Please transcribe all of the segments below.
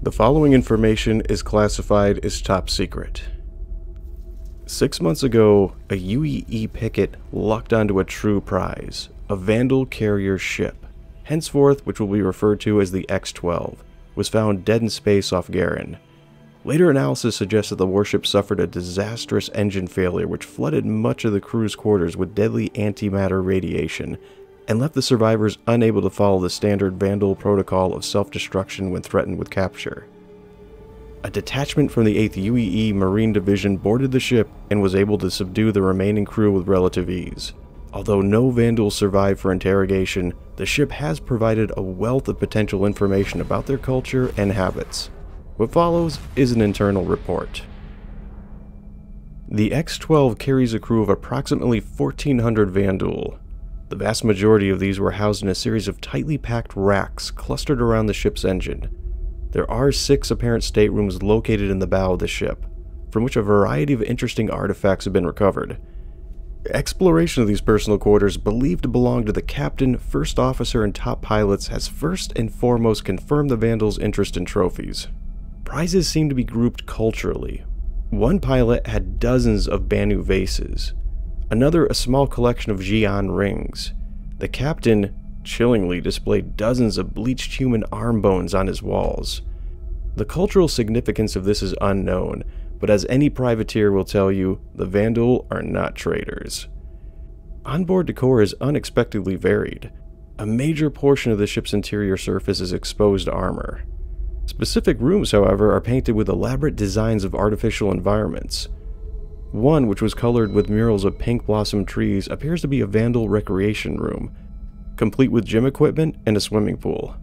The following information is classified as top secret. 6 months ago, a UEE picket locked onto a true prize, a Vanduul carrier ship, henceforth which will be referred to as the X12, was found dead in space off Garin. Later analysis suggests that the warship suffered a disastrous engine failure which flooded much of the crew's quarters with deadly antimatter radiation, and left the survivors unable to follow the standard Vanduul protocol of self-destruction when threatened with capture. A detachment from the 8th UEE Marine Division boarded the ship and was able to subdue the remaining crew with relative ease. Although no Vanduul survived for interrogation, the ship has provided a wealth of potential information about their culture and habits. What follows is an internal report. The X12 carries a crew of approximately 1,400 Vanduul. The vast majority of these were housed in a series of tightly packed racks clustered around the ship's engine. There are 6 apparent staterooms located in the bow of the ship, from which a variety of interesting artifacts have been recovered. Exploration of these personal quarters, believed to belong to the captain, first officer, and top pilots, has first and foremost confirmed the Vanduul's interest in trophies. Prizes seem to be grouped culturally. One pilot had dozens of Banu vases, another a small collection of Xi'an rings. The captain chillingly displayed dozens of bleached human arm bones on his walls. The cultural significance of this is unknown, but as any privateer will tell you, the Vanduul are not traitors. Onboard decor is unexpectedly varied. A major portion of the ship's interior surface is exposed armor. Specific rooms, however, are painted with elaborate designs of artificial environments. One, which was colored with murals of pink blossom trees, appears to be a Vanduul recreation room, complete with gym equipment and a swimming pool.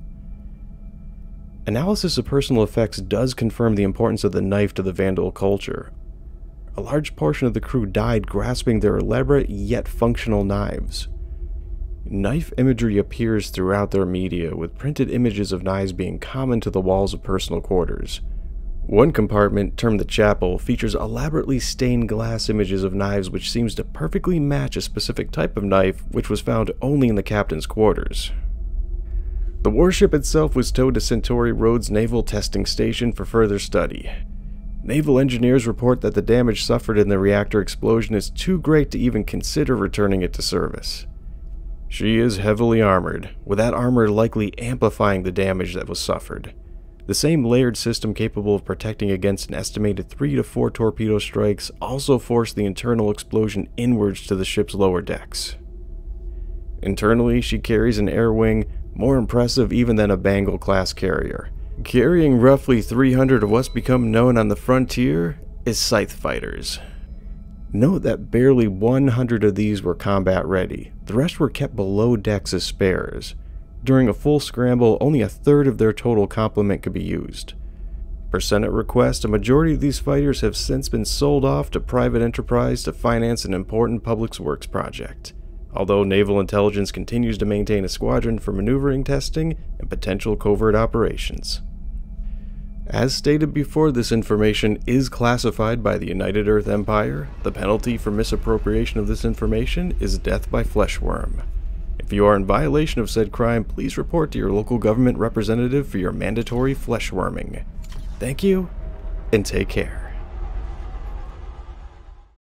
Analysis of personal effects does confirm the importance of the knife to the Vanduul culture. A large portion of the crew died grasping their elaborate yet functional knives. Knife imagery appears throughout their media, with printed images of knives being common to the walls of personal quarters. One compartment, termed the chapel, features elaborately stained glass images of knives which seems to perfectly match a specific type of knife which was found only in the captain's quarters. The warship itself was towed to Centauri Road's Naval Testing Station for further study. Naval engineers report that the damage suffered in the reactor explosion is too great to even consider returning it to service. She is heavily armored, with that armor likely amplifying the damage that was suffered. The same layered system capable of protecting against an estimated 3 to 4 torpedo strikes also forced the internal explosion inwards to the ship's lower decks. Internally, she carries an air wing more impressive even than a Bengal-class carrier. Carrying roughly 300 of what's become known on the frontier as scythe fighters. Note that barely 100 of these were combat ready. The rest were kept below decks as spares. During a full scramble, only a third of their total complement could be used. Per Senate request, a majority of these fighters have since been sold off to private enterprise to finance an important public works project, although naval intelligence continues to maintain a squadron for maneuvering testing and potential covert operations. As stated before, this information is classified by the United Earth Empire. The penalty for misappropriation of this information is death by fleshworm. If you are in violation of said crime, please report to your local government representative for your mandatory fleshworming. Thank you, and take care.